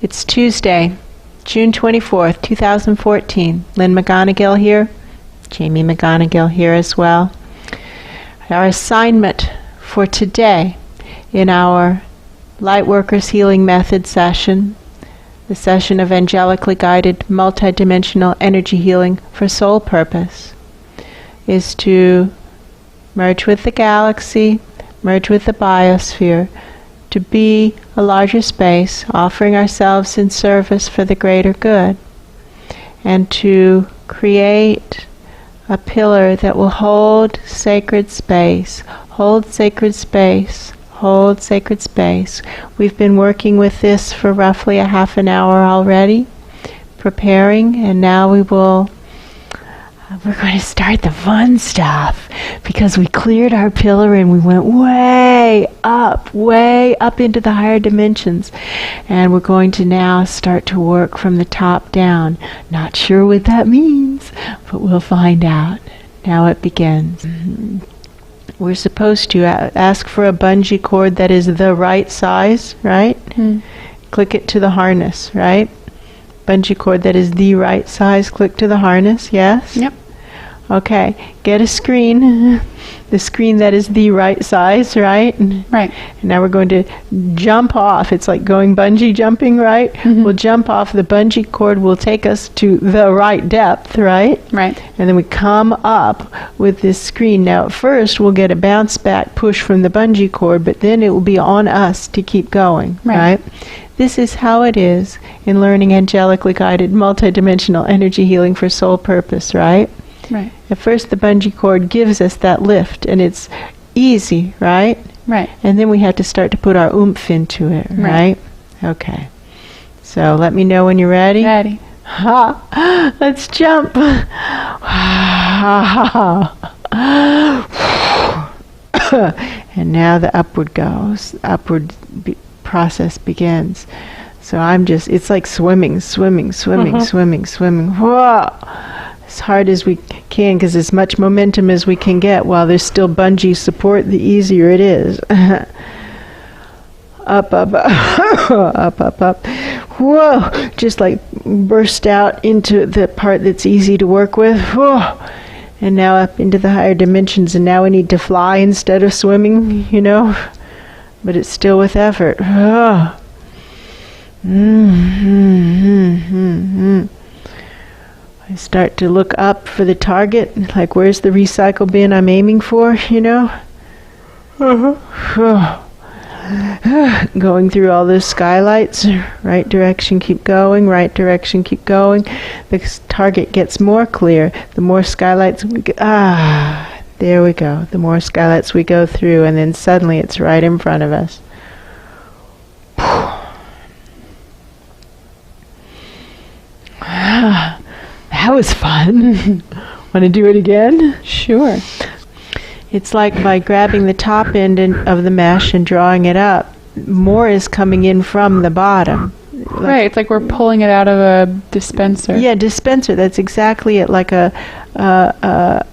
It's Tuesday, June 24th, 2014. Lynn McGonagill here. Jamie McGonagill here as well. Our assignment for today in our Lightworkers Healing Method session, the session of Angelically Guided multidimensional energy healing for soul purpose, is to merge with the galaxy, merge with the biosphere, to be a larger space, offering ourselves in service for the greater good, and to create a pillar that will hold sacred space, hold sacred space, hold sacred space. We've been working with this for roughly a half an hour already, preparing, and now we're going to start the fun stuff, because we cleared our pillar and we went way up into the higher dimensions, and we're going to now start to work from the top down. Not sure what that means, but we'll find out. Now it begins. We're supposed to ask for a bungee cord that is the right size, right? Click it to the harness, right? Bungee cord that is the right size, click to the harness, yes? Yep. Okay, get a screen, the screen that is the right size, right? Right. And now we're going to jump off. It's like going bungee jumping, right? We'll jump off. The bungee cord will take us to the right depth, right? Right. And then we come up with this screen. Now at first we'll get a bounce back push from the bungee cord, but then it will be on us to keep going, right? This is how it is in learning angelically guided multidimensional energy healing for soul purpose, right? Right. At first the bungee cord gives us that lift, and it's easy, right? Right. And then we have to start to put our oomph into it, right? Okay. So let me know when you're ready. Ready. Ha! Let's jump. And now the upward goes. Process begins. So it's like swimming. Whoa! As hard as we can, because as much momentum as we can get while there's still bungee support, the easier it is. Up. Whoa! Just like burst out into the part that's easy to work with. Whoa! And now up into the higher dimensions, and now we need to fly instead of swimming, but it's still with effort. Oh. I start to look up for the target, like where's the recycle bin I'm aiming for, Going through all those skylights, right direction, keep going, right direction, keep going. The target gets more clear, the more skylights we go. There we go. The more skylights we go through, and then suddenly it's right in front of us. That was fun. Want to do it again? Sure. It's like by grabbing the top end of the mesh and drawing it up, more is coming in from the bottom. Right, it's like we're pulling it out of a dispenser. Yeah, dispenser. That's exactly it. Like a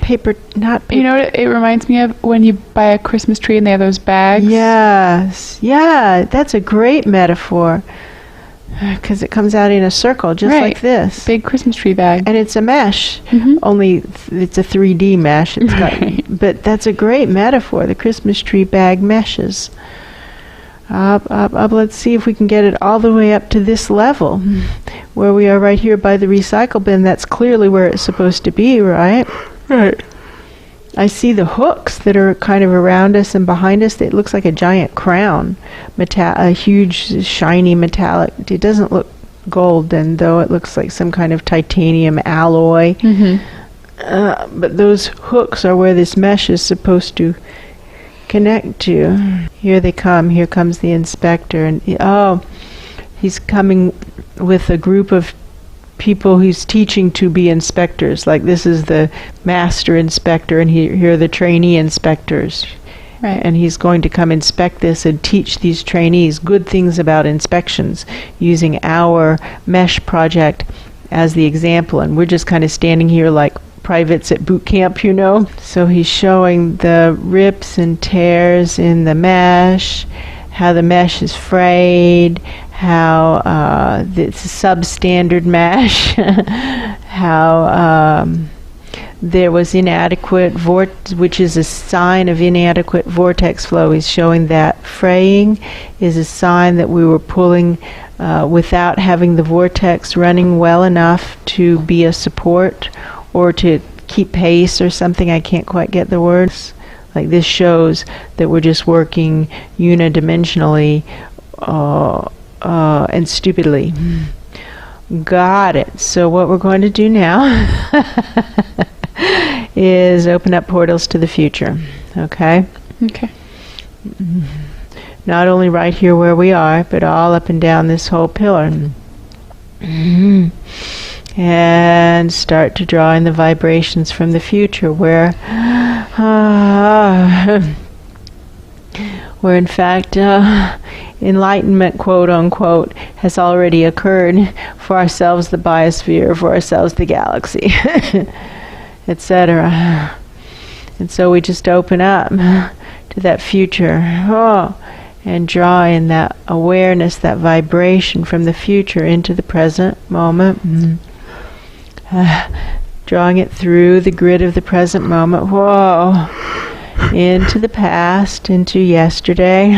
paper, not paper. You know what it reminds me of? When you buy a Christmas tree and they have those bags. Yes. Yeah, that's a great metaphor. Because it comes out in a circle, just like this. Big Christmas tree bag. And it's a mesh. Only it's a 3D mesh. It's got, but that's a great metaphor. The Christmas tree bag meshes. Up. Let's see if we can get it all the way up to this level, where we are right here by the recycle bin. That's clearly where it's supposed to be, right? Right. I see the hooks that are kind of around us and behind us. It looks like a giant crown, a huge, shiny metallic. It doesn't look golden, though. It looks like some kind of titanium alloy. But those hooks are where this mesh is supposed to connect to. Here they come. Here comes the inspector. And he's coming with a group of people he's teaching to be inspectors. Like this is the master inspector, and here are the trainee inspectors. Right. And he's going to come inspect this and teach these trainees good things about inspections using our mesh project as the example. And we're just kind of standing here like privates at boot camp, So he's showing the rips and tears in the mesh, how the mesh is frayed, how it's a substandard mesh, how there was inadequate which is a sign of inadequate vortex flow. He's showing that fraying is a sign that we were pulling without having the vortex running well enough to be a support or to keep pace or something. I can't quite get the words. Like this shows that we're just working unidimensionally and stupidly. Got it. So what we're going to do now is open up portals to the future. Okay? Okay. Not only right here where we are, but all up and down this whole pillar. And start to draw in the vibrations from the future where in fact enlightenment, quote unquote, has already occurred for ourselves, the biosphere, for ourselves, the galaxy, etc. And so we just open up to that future and draw in that awareness, that vibration from the future into the present moment. Drawing it through the grid of the present moment, into the past, into yesterday,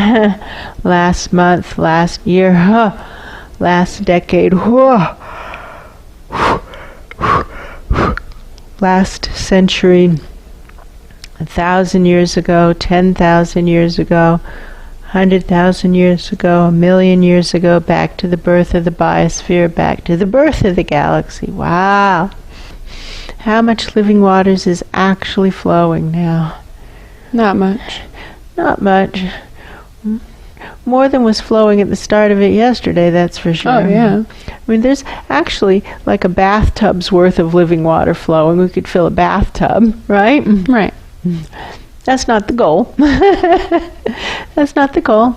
last month, last year, last decade, last century, 1,000 years ago, 10,000 years ago, 100,000 years ago, 1,000,000 years ago, back to the birth of the biosphere, back to the birth of the galaxy. Wow! How much living waters is actually flowing now? Not much. Not much. More than was flowing at the start of it yesterday, that's for sure. Oh, yeah. I mean, there's actually like a bathtub's worth of living water flowing. We could fill a bathtub, right? Right. That's not the goal. That's not the goal.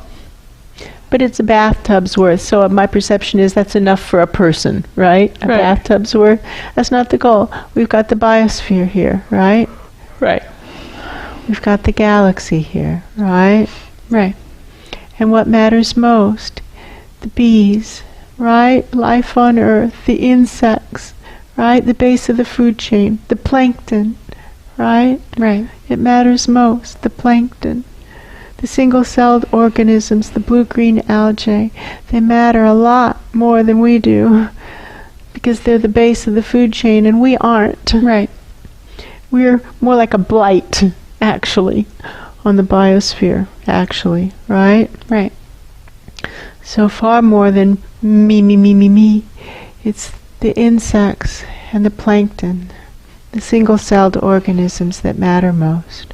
But it's a bathtub's worth. So my perception is that's enough for a person, right? A bathtub's worth. That's not the goal. We've got the biosphere here, right? Right. We've got the galaxy here, right? Right. And what matters most? The bees, right? Life on Earth, the insects, right? The base of the food chain, the plankton, right? Right. It matters most, the plankton. The single-celled organisms, the blue-green algae, they matter a lot more than we do because they're the base of the food chain and we aren't. Right. We're more like a blight, actually, on the biosphere, actually, right? Right. So far more than me. It's the insects and the plankton, the single-celled organisms that matter most.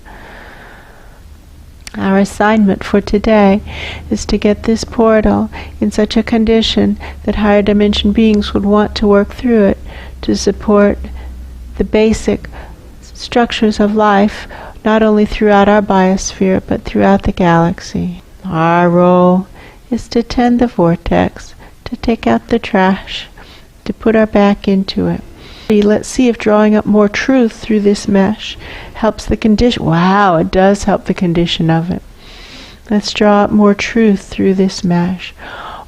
Our assignment for today is to get this portal in such a condition that higher dimension beings would want to work through it to support the basic structures of life, not only throughout our biosphere, but throughout the galaxy. Our role is to tend the vortex, to take out the trash, to put our back into it. Let's see if drawing up more truth through this mesh helps the condition. Wow, it does help the condition of it. Let's draw up more truth through this mesh.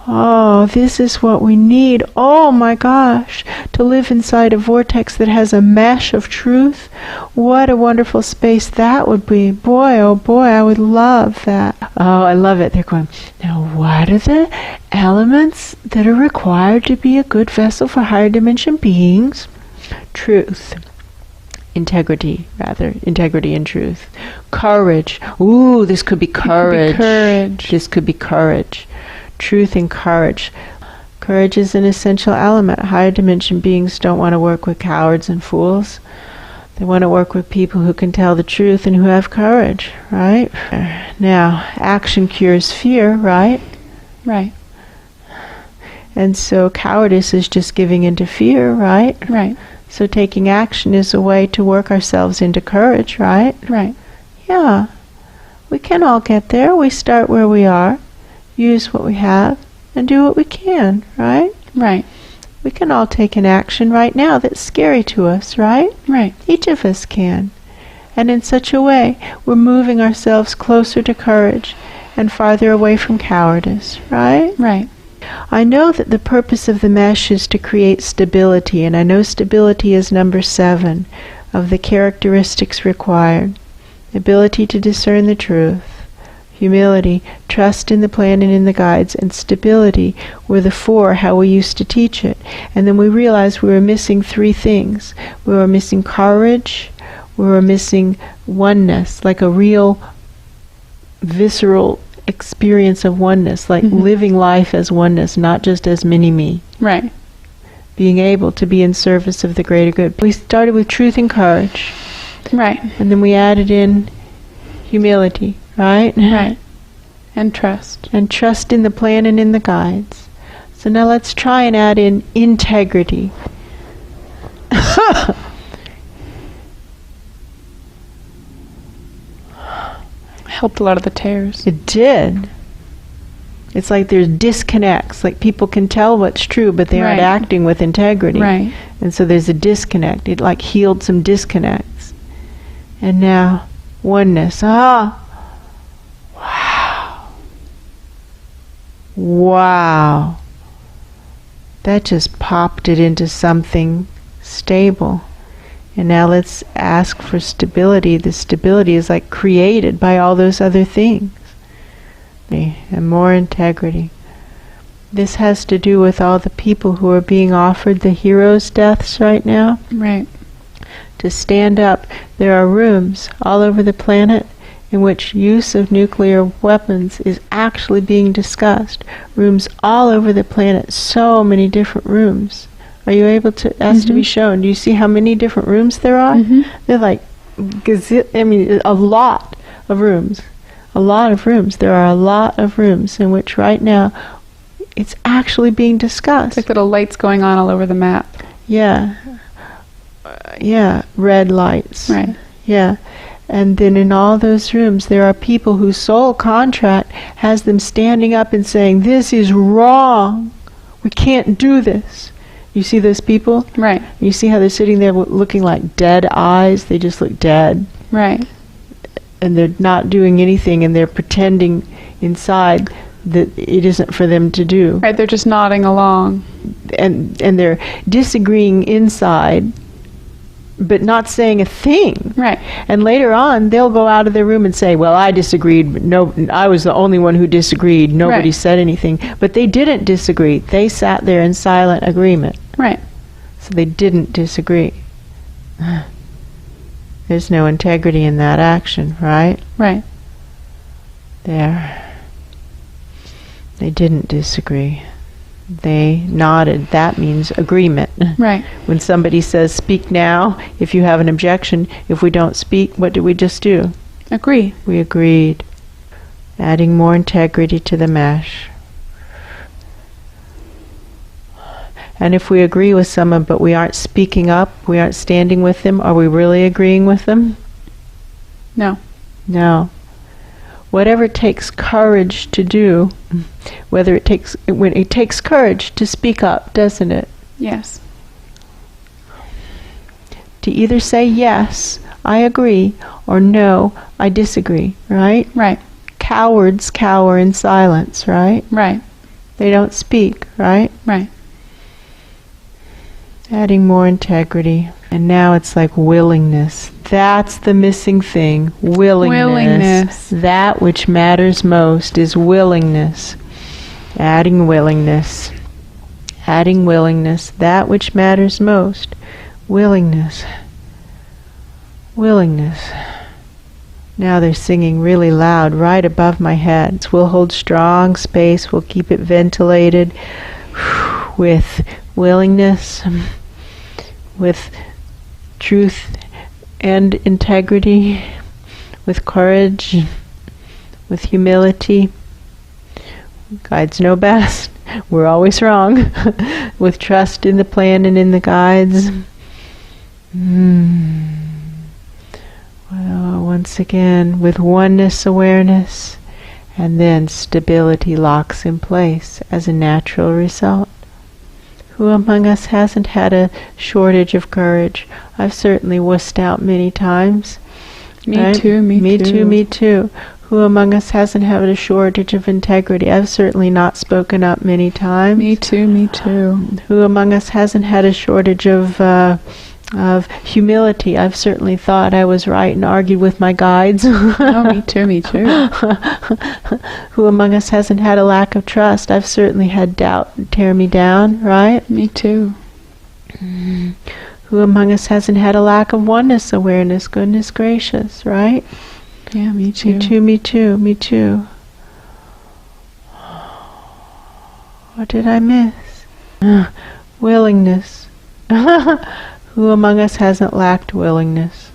Oh, this is what we need. Oh my gosh, to live inside a vortex that has a mesh of truth. What a wonderful space that would be. Boy, oh boy, I would love that. Oh, I love it. They're going, now what are the elements that are required to be a good vessel for higher dimension beings? Truth. Integrity and truth. Courage. Ooh, this could be courage. This could be courage. Truth and courage. Courage is an essential element. Higher dimension beings don't want to work with cowards and fools. They want to work with people who can tell the truth and who have courage, right? Now, action cures fear, right? Right. And so cowardice is just giving into fear, right? Right. So taking action is a way to work ourselves into courage, right? Right. Yeah. We can all get there. We start where we are, use what we have, and do what we can, right? Right. We can all take an action right now that's scary to us, right? Right. Each of us can. And in such a way, we're moving ourselves closer to courage and farther away from cowardice, right? Right. I know that the purpose of the mesh is to create stability, and I know stability is number 7 of the characteristics required. Ability to discern the truth, humility, trust in the plan and in the guides, and stability were the 4 how we used to teach it. And then we realized we were missing 3 things. We were missing courage, we were missing oneness, like a real visceral experience of oneness, like living life as oneness, not just as mini-me. Right. Being able to be in service of the greater good. We started with truth and courage. Right. And then we added in humility, right? Right. And trust. And trust in the plan and in the guides. So now let's try and add in integrity. Helped a lot of the tears. It did. It's like there's disconnects. Like people can tell what's true, but they aren't acting with integrity. Right. And so there's a disconnect. It like healed some disconnects. And now, oneness. Ah! Wow. Wow. That just popped it into something stable. And now let's ask for stability. The stability is like created by all those other things. And more integrity. This has to do with all the people who are being offered the heroes' deaths right now. Right. To stand up. There are rooms all over the planet in which use of nuclear weapons is actually being discussed. Rooms all over the planet. So many different rooms. Are you able to ask to be shown? Do you see how many different rooms there are? They're like, a lot of rooms. A lot of rooms. There are a lot of rooms in which right now it's actually being discussed. It's like little lights going on all over the map. Yeah. Yeah. Red lights. Right. Yeah. And then in all those rooms there are people whose soul contract has them standing up and saying, this is wrong. We can't do this. You see those people? Right. You see how they're sitting there looking like dead eyes? They just look dead. Right. And they're not doing anything, and they're pretending inside that it isn't for them to do. Right, they're just nodding along. And they're disagreeing inside, but not saying a thing. Right. And later on, they'll go out of their room and say, well, I disagreed, but no, I was the only one who disagreed. Nobody said anything. But they didn't disagree. They sat there in silent agreement. Right. So they didn't disagree. There's no integrity in that action, right? Right. There. They didn't disagree. They nodded. That means agreement. Right. When somebody says, speak now, if you have an objection, if we don't speak, what did we just do? Agree. We agreed. Adding more integrity to the mesh. And if we agree with someone but we aren't speaking up, we aren't standing with them, are we really agreeing with them? No. No. Whatever it takes courage to do, when it takes courage to speak up, doesn't it? Yes. To either say yes, I agree, or no, I disagree, right? Right. Cowards cower in silence, right? Right. They don't speak, right? Right. Adding more integrity. And now it's like willingness. That's the missing thing. Willingness. That which matters most is willingness. Adding willingness. Adding willingness. That which matters most. Willingness. Willingness. Now they're singing really loud right above my head. So we'll hold strong space. We'll keep it ventilated with willingness, with truth and integrity, with courage, with humility. Guides know best. We're always wrong. With trust in the plan and in the guides. Well, once again, with oneness awareness, and then stability locks in place as a natural result. Who among us hasn't had a shortage of courage? I've certainly wussed out many times. Me too. Me too. Who among us hasn't had a shortage of integrity? I've certainly not spoken up many times. Me too, me too. Who among us hasn't had a shortage of humility? I've certainly thought I was right and argued with my guides. Oh, me too, me too. Who among us hasn't had a lack of trust? I've certainly had doubt tear me down, right? Me too. Who among us hasn't had a lack of oneness awareness? Goodness gracious, right? Yeah, me too. Me too, me too, me too. What did I miss? Willingness. Who among us hasn't lacked willingness?